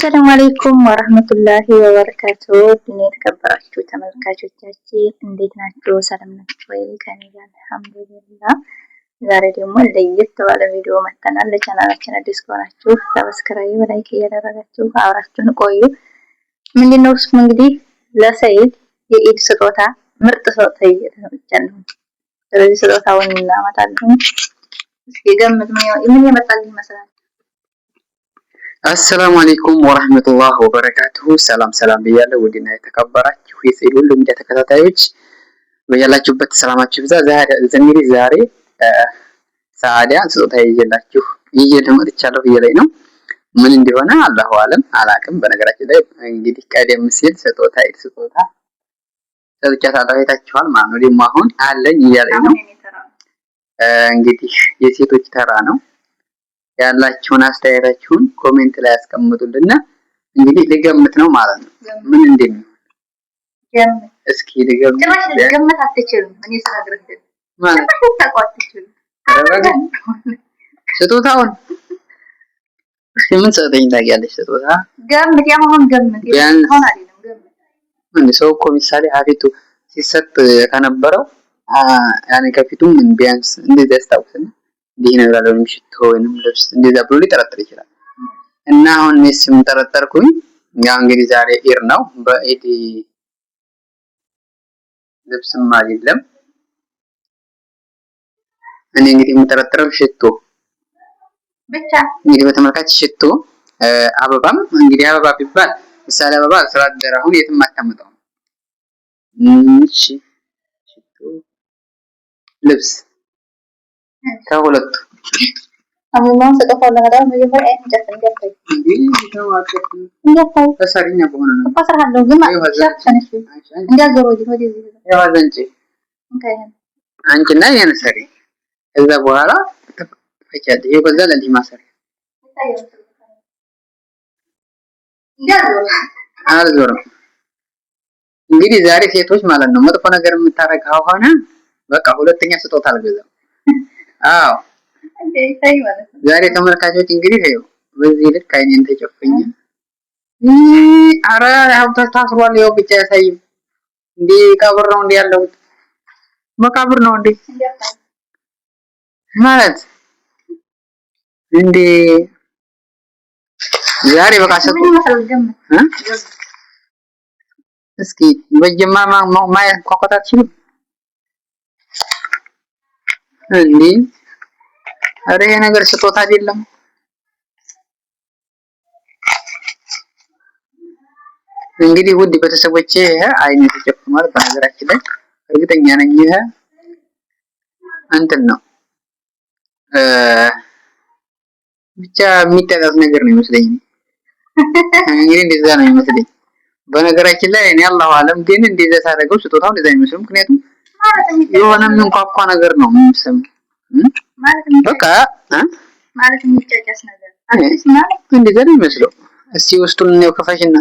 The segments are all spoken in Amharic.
አሰላሙ አለይኩም ወራህመቱላሂ ወበረካቱ። ድና የተከበራችሁ ተመልካቾቻችን እንዴት ናችሁ? ሰላም ናችሁ ወይ? ከኔ ጋር አልሐምዱሊላህ። ዛሬ ደግሞ ለየት ባለ ቪዲዮ መጥተናል። ለቻናላችን አዲስ ከሆናችሁ ሰብስክራይብ፣ ላይክ እያደረጋችሁ አብራችሁን ቆዩ። ምንድነው እሱ እንግዲህ ለሰይድ የኢድ ስጦታ ምርጥ ስጦታ ይዘናል። ስለዚህ ስጦታውን እናመጣለን። እስኪ ገምት ምን ይመጣልኝ ይመስላል? አሰላሙ አለይኩም ወራህመቱላሂ ወበረካቱሁ። ሰላም ብያለሁ። ውድና የተከበራችሁ የሰይድ ሁሉ ሚዲያ ተከታታዮች በያላችሁበት ሰላማችሁ ይብዛ። ዛሬ ሰዓዳ ስጦታ ይዤላችሁ መጥቻለሁ። ላይ ነው ምን እንደሆነ አላሁ አለም አላቅም። በነገራችን ላይ እንግዲህ ቀደም ሲል ስጦታ ሰጥቻታለሁ አይታችኋል ማለት ነው። ደግሞ አሁን አለኝ እያለኝ ነው። እንግዲህ የሴቶች ተራ ነው። ያላችሁን አስተያየታችሁን ኮሜንት ላይ አስቀምጡልና እንግዲህ ልገምት ነው ማለት ነው። ምን እንደሚሆን ገምት እስኪ ልገምት። ገምት አትችልም። እኔ ስነግርህ ማለት ተቋጥችልም ስጦታውን ምን ሰጠኝ ታውቂያለሽ? ስጦታ ገምት ያማሁን ገምት አሁን አይደለም ገምት። ምን ሰው እኮ ምሳሌ ሀፊቱ ሲሰጥ ከነበረው ያኔ ከፊቱም ቢያንስ እንደዚህ ያስታውስና እንዲህ ነው ያለው ምሽት ወይንም ልብስ እንደዛ ብሎ ሊጠረጥር ይችላል። እና አሁን እኔም ጠረጠርኩኝ። ያው እንግዲህ ዛሬ ኢድ ነው። በኢድ ልብስም አይደለም። እኔ እንግዲህ የምጠረጥረው ሽቶ ብቻ እንግዲህ በተመልካች ሽቶ፣ አበባም እንግዲህ አበባ ቢባል ምሳሌ አበባ ስላደረ አሁን የትም አታመጣው። እሺ ሽቶ፣ ልብስ ከሁለቱ አሁን ስጦታው ለማዳም መጀመሪያ እንጨት እንዲያፈይ ተሰሪኛ በሆነ ነው ተፈስራለሁ ግን ሻፍነሽ እንዲያዞር ወዲህ ያዋዘንጪ አንቺና የነሰሪ እዛ በኋላ ተፈጫደ ይወዛ ለዚህ ማሰር አልዞርም። እንግዲህ ዛሬ ሴቶች ማለት ነው መጥፎ ነገር የምታረጋ ሆነ በቃ ሁለተኛ ስጦታ አልገዛም። አዎ ዛሬ ተመልካቾች እንግዲህ ይኸው በዚህ ልክ አይኔን ተጨፈኝ። አረ ሀብታ ታስሯል። ይኸው ብቻ ያሳይም እንዴ ቀብር ነው እንዴ ያለው መቃብር ነው እንዴ ማለት እንዴ ዛሬ በቃ ሰጡ እስኪ በጀማማ ማያ ኮኮታችን እንዴ አረ ይሄ ነገር ስጦታ አይደለም። እንግዲህ ውድ ቤተሰቦቼ አይኔ ተጨፍኗል። በነገራችን ላይ እርግጠኛ ነኝ ይሄ እንትን ነው ብቻ የሚጠጣት ነገር ነው ይመስለኝ። እንግዲህ እንደዛ ነው ይመስለኝ። በነገራችን ላይ እኔ አላሁ አለም ግን እንደዛ ሳደርገው ስጦታው እንደዛ አይመስልም። ምክንያቱም የሆነ ምንቋቋ ነገር ነው የሚሰማው በቃ ማለት የሚጫጫስ ነገር አዲስ ማለት እንደዛ ነው የሚመስለው። እስቲ ውስጡን ነው ከፋሽና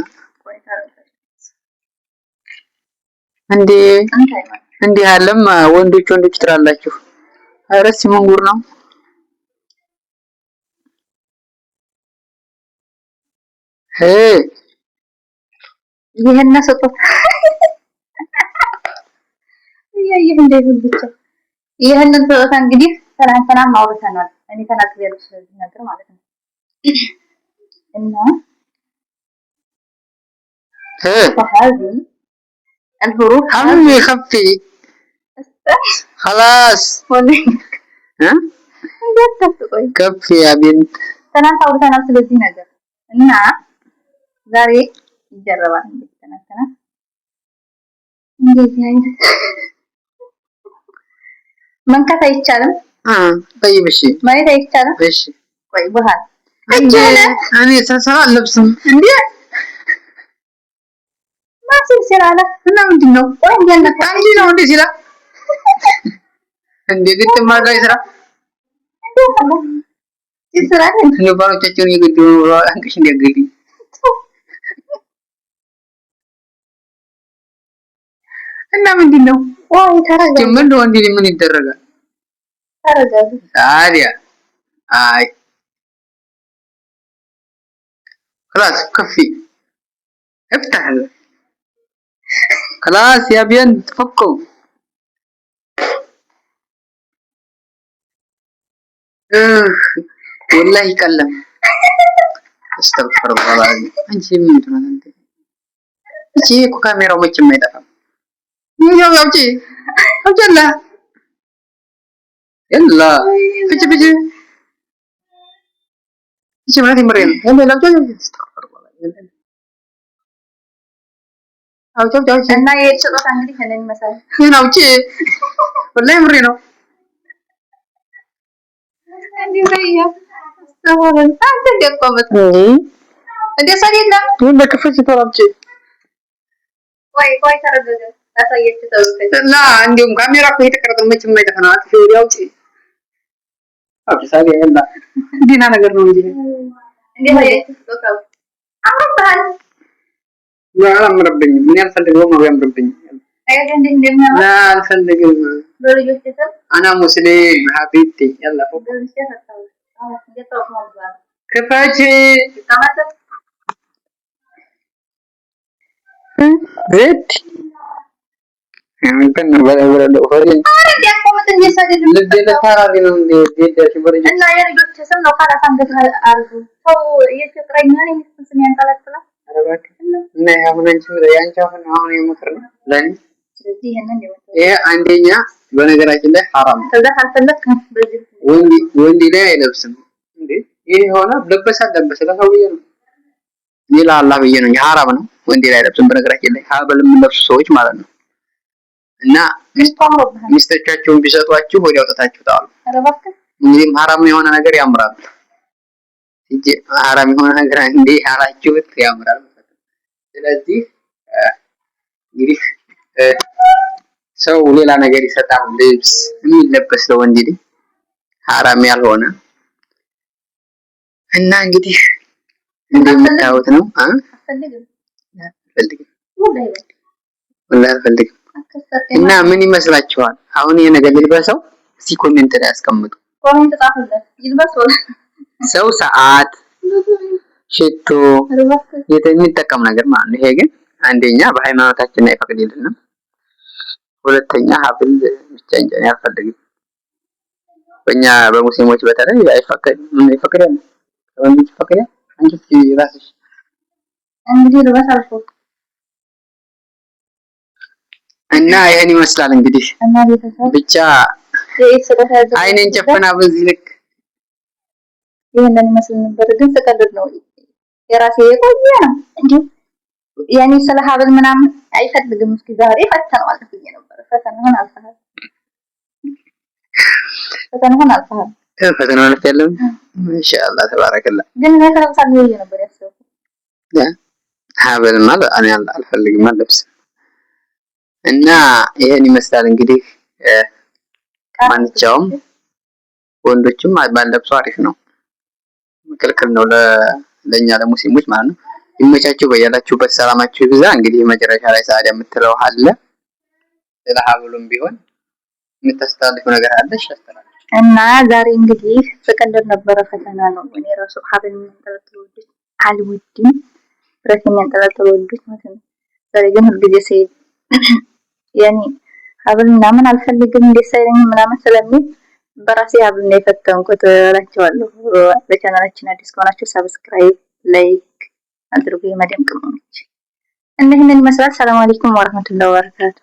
እንዴ አለም ወንዶች ትራላችሁ። ኧረ እስቲ መንጉር ነው ይሄን ስጦታ ይሄን እንደዚህ ብቻ ይሄንን ስጦታ እንግዲህ ትናንትና አውርተናል። እኔ ተናግሬያለሁ ስለዚህ ነገር ማለት ነው። እና فهذه الحروف عمي خفي خلاص كفي يا بنت ትናንት አውርተናል ስለዚህ ነገር እና ዛሬ ይጀረባል እንግዲህ ተናንተና እንደዚህ አይነት መንካት አይቻልም። طيب እሺ ማየት አይቻልም። እሺ ቆይ በኋላ እኔ ተሰራ ልብስም እንዴ ማሲል ሲራለ እና ምንድነው ቆይ እንደነካ አንቺ ነው እንዴ ሲላ እንዴ ግጥም ማድረግ ይስራ ይስራል እንዴ ባሎቻቸውን ይግዱ አንቅሽ እንዲያገዲ እና ምንድነው ወይ ተረጋጋ ምን ወንድ ምን ይደረጋል? ተረጋጋ ታዲያ አይ خلاص كفي افتح خلاص يا بنت فكوا. والله يكلم. استغفر الله العظيم. انت مين انت؟ ايش كاميرا ومش ما يدفع. يا اوجي اوجلا يلا بيجي بيجي ايش ما مريم يلا لا اوجي استغفر الله العظيم. اوجي اوجي እና የጭጣት እንግዲህ ከነኝ መሰል هنا اوجي والله مرينو እንዴ በያ استغفر አንተ ደቆመት እንዴ ሰሪና ምን በክፍል ተራብጭ ቆይ ተረጋጋ ታሳየች ተውት لا እንዲሁም ካሜራ እኮ የተቀረጸ መች የማይጠፋ ነው። አጥፊ ወዲያው አውጪ አብሳሪ ያላ ዲና ነገር ነው እንጂ እንዴ ማለት ነው አምባል لا አምረብኝ ምን ያልፈልገው ነው ያምርብኝ አይደል እንዴ እንደሚያማ لا አልፈልግም በልጆች ተሰብ انا مسلم حبيبتي يلا فوق በልጆች ተሰብ አሁን እንደተው ማለት ክፈቺ ታማተ زيت يمكن ولا ሆሪን አረ ያቆመት እንደሰደድ ልደለ ታራሪ ነው እንዴ ዴደ ሲበረጅ እና የልጆች ስም ነው ካላ ሳንገት አርጉ ሰው የፍቅረኛ ነው ስም ያንጠለጥላል አረባክ እና አሁን አንቺ ያንቺ አሁን የምክር ነው ለኔ ስለዚህ ይሄንን ይሄ አንደኛ በነገራችን ላይ حرام ከዛ ካልፈለክ በዚህ ወንዲ ላይ አይለብስም እንዴ ይሄ ሆነ ለበሳ ለበሰ ለሰው ይሄ ነው ሌላ አላህ ብዬ ነው حرام ነው ወንዲ ላይ አይለብስም በነገራችን ላይ ሀብል የምለብሱ ሰዎች ማለት ነው እና ሚስቶቻቸውን ቢሰጧችሁ ወዲያው አውጣታችሁ ታሉ አረባክ እንግዲህ حرام የሆነ ነገር ያምራል እንጂ حرام የሆነ ነገር እንዴ ያላችሁት ያምራል ስለዚህ እንግዲህ ሰው ሌላ ነገር ይሰጣል ልብስ የሚለበስ ለወንድ ልጅ حرام ያልሆነ እና እንግዲህ እንደምታዩት ነው አፈልግም ወላሂ አልፈልግም እና ምን ይመስላችኋል አሁን ይሄ ነገር ልልበሰው እስቲ ኮሜንት ላይ አስቀምጡ ኮሜንት ጻፉለት ይልበሰው ሰው ሰዓት ሽቶ የሚጠቀም ነገር ማለት ነው ይሄ ግን አንደኛ በሃይማኖታችን አይፈቅድልንም ሁለተኛ ሀብል ብቻ እንጂ አልፈልግም በእኛ በሙስሊሞች በተለይ አይፈቀድም ምን ይፈቀዳል ወንዶች ይፈቀዳል አንቺ ራስሽ እንግዲህ ልበሳልኩ እና ይሄን ይመስላል እንግዲህ እና ቤተሰብ ብቻ አይኔን ጨፈና በዚህ ልክ ይሄንን ይመስል ነበር ግን ተቀደድ ነው የራሴ የቆየ ነው እንዴ ያኔ ስለ ሀብል ምናምን አይፈልግም እስኪ ዛሬ ፈተነዋል ብዬ ነበር ፈተናውን አልፈሃል ፈተናውን አልፈለም ማሻአላህ ተባረከላህ ግን ለከረምሳል ነው ነበር ያሰብኩት ያ ሀብል ማለት እኔ አልፈልግም አለብስ እና ይሄን ይመስላል እንግዲህ ማንኛውም ወንዶችም ባለብሱ አሪፍ ነው መከልከል ነው ለኛ ለሙስሊሞች ማለት ነው ይመቻችሁ በያላችሁበት ሰላማችሁ ይብዛ እንግዲህ መጨረሻ ላይ ሳዲያ የምትለው አለ ለሀብሉም ቢሆን የምታስተላልፈው ነገር አለሽ አስተላልፍ እና ዛሬ እንግዲህ ፍቅንደር ነበረ ፈተና ነው እኔ ራሱ ሀብል መንጠለጥሎ ወድጅ አልወድም ብረት መንጠለጥሎ ወድጅ ማለት ነው ዛሬ ግን ሁሉ ጊዜ ሰይድ ያኔ ሀብል ምናምን አልፈልግም እንደሳይለኝ ምናምን ስለሚል በራሴ ሀብል ነው የፈተንኩት እላችኋለሁ ለቻናላችን አዲስ ከሆናችሁ ሰብስክራይብ ላይክ አድርጉ የማደም ቅመሞች እና ይሄንን ይመስላል ሰላም አለይኩም ወራህመቱላሂ ወበረካቱ